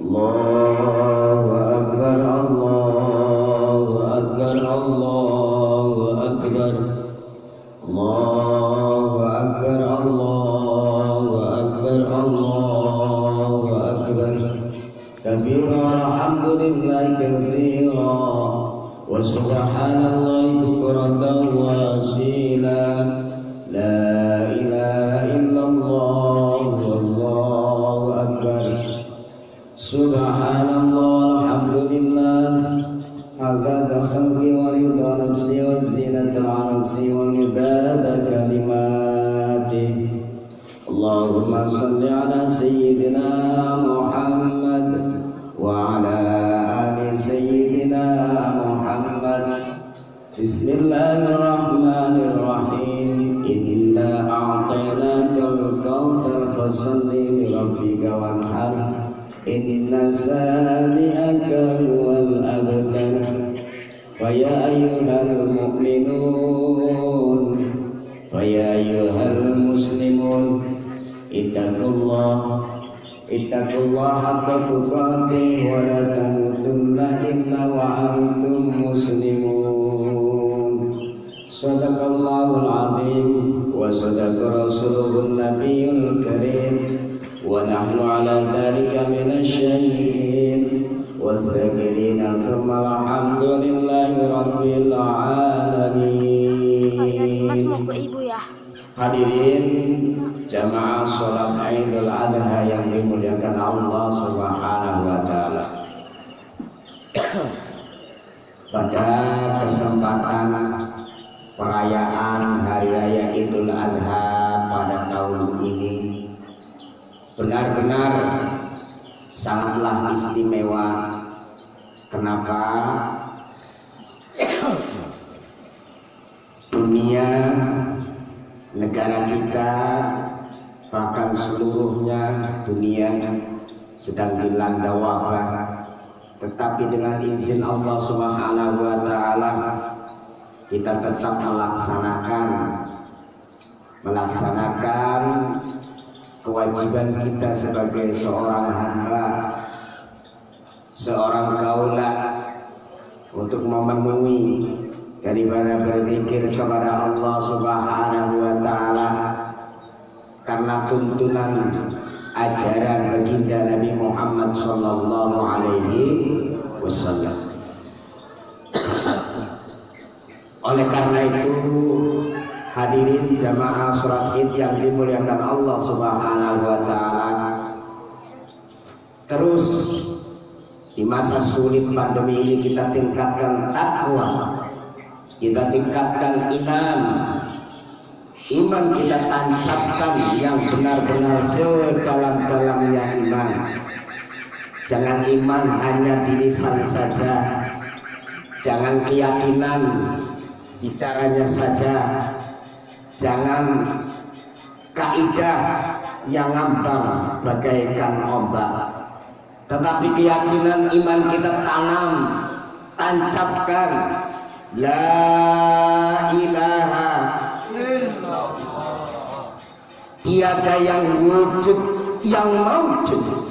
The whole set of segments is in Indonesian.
Allahu Akbar, Allahu Akbar, Allahu Akbar, Allahu Akbar, Allahu Akbar, Allahu Akbar. Kabira alhamdulillahi katsira wa subhanallahi bukratan wa asila. La ilaha illallah wallahu akbar. Subhanallah alhamdulillah adada khalqi wa ridha nafsi wa zinata arsi wa midada kalimati. Allahumma salli ala sayyidina Muhammad wa ala ali sayyidina Muhammad. Bismillahirrahmanirrahim. Inna a'tainakal kautsar fasalli li rabbika wanhar. Inna sani'aka huwal abtar. Fa ya ayyuhal mu'minun, fa ya ayyuhal muslimun, ittaqullah haqqa tuqatih wa la tamutunna illa wa antum muslimun. Sadaqallahul azim wa sadaqa rasuluhun nabiyul karim wa nahnu ala dhalika minasy syahidin wal dzakirina thumma alhamdulillahi rabbil alamin. Hadirin jamaah salat Idul Adha yang dimuliakan Allah Subhanahu wa taala. Pada kesempatan perayaan Hari Raya Idul Adha pada tahun ini benar-benar sangatlah istimewa. Kenapa? Dunia, negara kita, bahkan seluruhnya dunia sedang dilanda wabah. Tetapi dengan izin Allah Subhanahu wa taala kita tetap melaksanakan kewajiban kita sebagai seorang hamba, seorang kaula, untuk memenuhi daripada berzikir kepada Allah Subhanahu wa taala karena tuntunan ajaran baginda Nabi Muhammad sallallahu alaihi wasallam. Oleh karena itu, hadirin jamaah sholat Id yang dimuliakan Allah Subhanahu wa taala, terus di masa sulit pandemi ini kita tingkatkan takwa, kita tingkatkan iman kita tancapkan yang benar-benar sedalam-dalamnya iman. Jangan iman hanya di lisan saja, jangan keyakinan bicaranya saja, jangan kaidah yang ngambang bagaikan ombak, tetapi keyakinan iman kita tanam, tancapkan. La ilaha illallah, tiada yang wujud yang maujud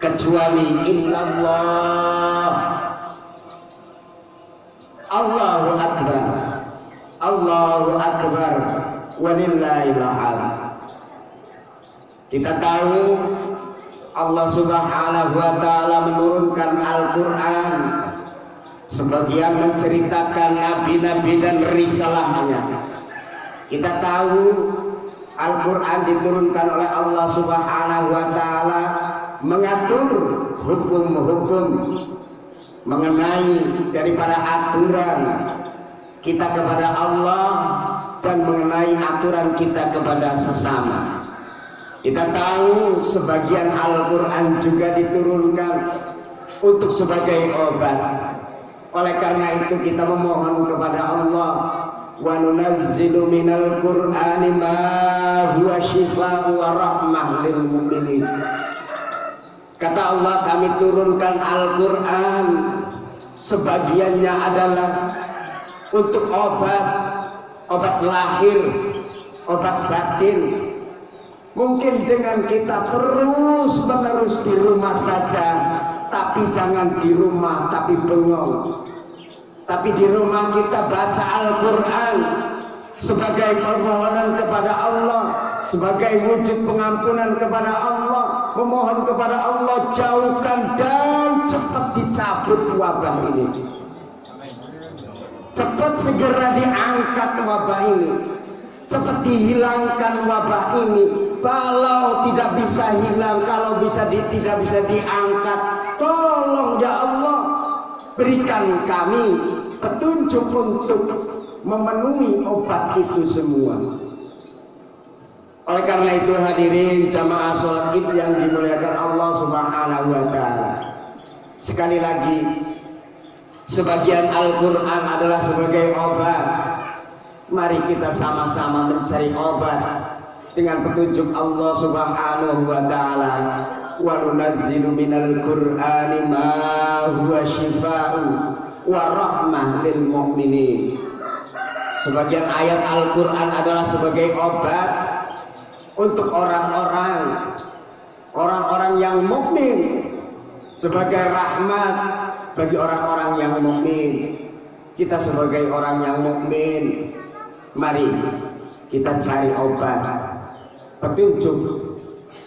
kecuali illallah. Allahu akbar, Allahu akbar, walillahil hamd. Kita tahu Allah Subhanahu wa taala menurunkan Al-Qur'an, sebagian menceritakan nabi-nabi dan risalahnya. Kita tahu Al-Quran diturunkan oleh Allah Subhanahu wa taala mengatur hukum-hukum mengenai daripada aturan kita kepada Allah dan mengenai aturan kita kepada sesama. Kita tahu sebagian Al-Quran juga diturunkan untuk sebagai obat. Oleh karena itu kita memohon kepada Allah, wa nunazzilu minal Qur'ani ma huwa syifaa'u wa rahmah lil mu'minin. Kata Allah, kami turunkan Al-Quran, sebagiannya adalah untuk obat lahir, obat batin. Mungkin dengan kita terus menerus di rumah saja, tapi jangan di rumah tapi bengong. Tapi di rumah kita baca Al-Quran sebagai permohonan kepada Allah, sebagai wujud pengampunan kepada Allah, memohon kepada Allah jauhkan dan cepat dicabut wabah ini, cepat segera diangkat wabah ini, cepat dihilangkan wabah ini. Kalau tidak bisa hilang, kalau tidak bisa diangkat, tolong ya Allah berikan kami petunjuk untuk memenuhi obat itu semua. Oleh karena itu hadirin jamaah sholat id yang dimuliakan Allah Subhanahu wa ta'ala, sekali lagi sebagian Al-Quran adalah sebagai obat. Mari kita sama-sama mencari obat dengan petunjuk Allah Subhanahu wa ta'ala. Wa nunazzilu minal Qur'ani ma huwa shifaa'un wa rahmah lil mu'minin. Sebagian ayat Al-Quran adalah sebagai obat untuk orang-orang yang mukmin, sebagai rahmat bagi orang-orang yang mukmin. Kita sebagai orang yang mukmin, mari kita cari obat petunjuk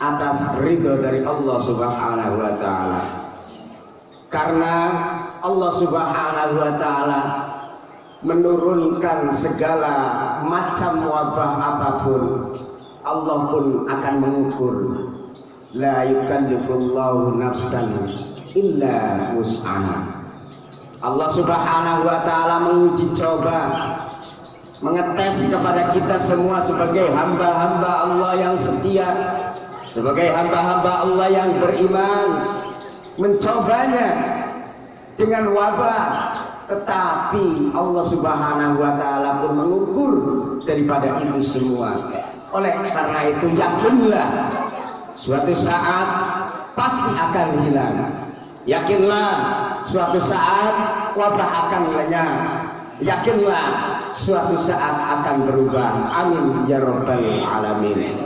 atas ridho dari Allah Subhanahu wa ta'ala. Karena Allah Subhanahu wa ta'ala menurunkan segala macam wabah apapun, Allah pun akan mengukur. La yukallifullahu nafsan illa wus'aha. Allah Subhanahu wa ta'ala menguji coba, mengetes kepada kita semua sebagai hamba-hamba Allah yang setia, sebagai hamba-hamba Allah yang beriman, mencobanya dengan wabah. Tetapi Allah Subhanahu wa ta'ala pun mengukur daripada itu semua. Oleh karena itu yakinlah suatu saat pasti akan hilang. Yakinlah suatu saat wabah akan lenyap. Yakinlah suatu saat akan berubah. Amin ya rabbal alamin.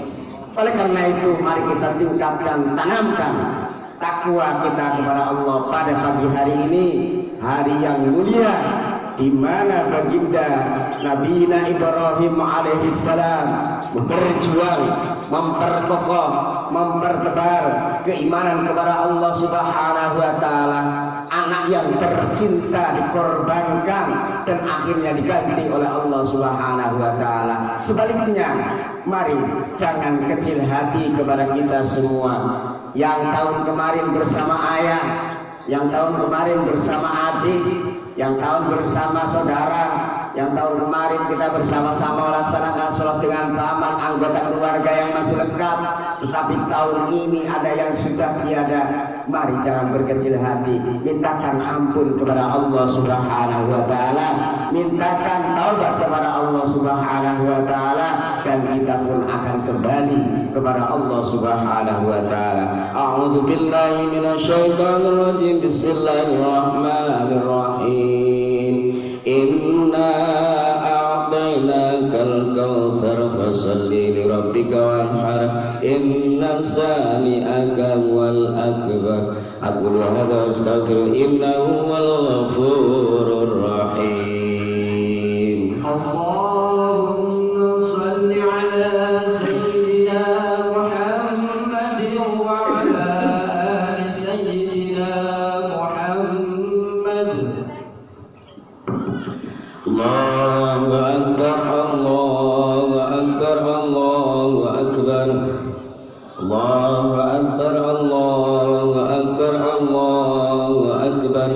Oleh karena itu mari kita tingkatkan, tanamkan takwa kita kepada Allah pada pagi hari ini, hari yang mulia di mana baginda Nabi Ibrahim alaihissalam berjuang, memperkokoh, mempertebar keimanan kepada Allah Subhanahu wa ta'ala. Anak yang tercinta dikorbankan dan akhirnya diganti oleh Allah Subhanahu wa ta'ala. Sebaliknya, mari jangan kecil hati kepada kita semua yang tahun kemarin bersama ayah, yang tahun kemarin bersama adik, yang tahun bersama saudara, yang tahun kemarin kita bersama-sama melaksanakan sholat dengan paman, anggota keluarga yang masih lengkap, tetapi tahun ini ada yang sudah tiada. Mari jangan berkecil hati, mintakan ampun kepada Allah Subhanahu wa ta'ala, mintakan taubat kepada Allah Subhanahu wa ta'ala, dan kita pun akan kembali kepada Allah Subhanahu wa ta'ala. A'udzu billahi minasyaitonir rajim. Bismillahirrahmanirrahim. Inna a'tainakal kautsar fasholli li rabbika wanhar inna sani'aka wal akbar. Aqulu hadza wastaghfiru innahu wal ghafurur rahim. Allahumma shalli ala sayyidina Muhammad wa ala ali sayyidina Muhammad. Allahu akbar, Allahu akbar, Allahu akbar, Allahu akbar, Allahu akbar, Allahu akbar,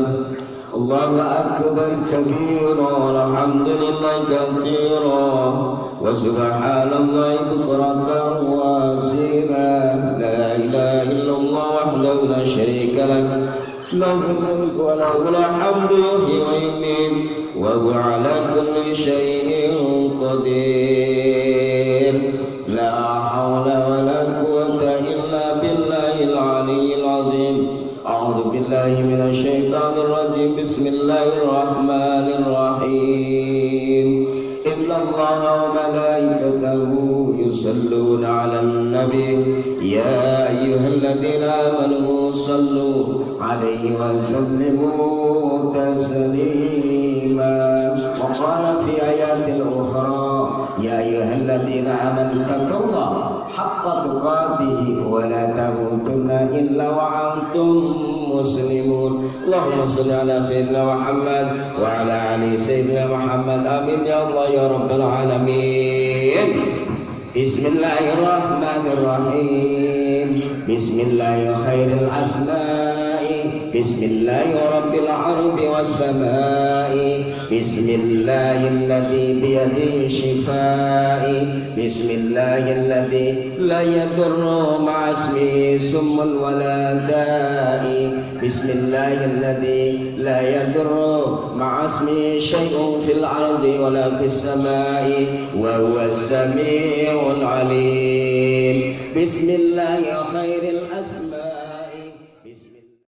Allahu akbar kabira, alhamdulillah katsira, wa subhanallahi bukratan wa asila, la ilaha illallah wahdahu la syarika lah, lahul mulku wa lahul hamdu yuhyi wa yumiit wa huwa ala kulli syai'in qadir. La haula wa la quwwata illa billahil aliyyil azim. A'udzu billahi minasy syaithanir rajim. Bismillahirrahmanirrahim. Innallaha wa malaikatahu يصلون على النبي يا أيها الذين آمنوا صلوا عليه وسلموا تسليما. وقال في آيات أخرى يا أيها الذين آمنوا اتقوا الله حق تقاته ولا تموتن إلا وأنتم مسلمون. اللهم صل على سيدنا محمد وعلى آل سيدنا محمد آمين يا الله يا رب العالمين. بسم الله الرحمن الرحيم. بسم الله خير الأسماء. بسم الله رب الأرض والسماء. بسم الله الذي بيده الشفاء. بسم الله الذي لا يضر مع اسمه سم ولا داء. بسم الله الذي لا يضر مع اسمه شيء في الأرض ولا في السماء وهو السميع العليم. بسم الله خير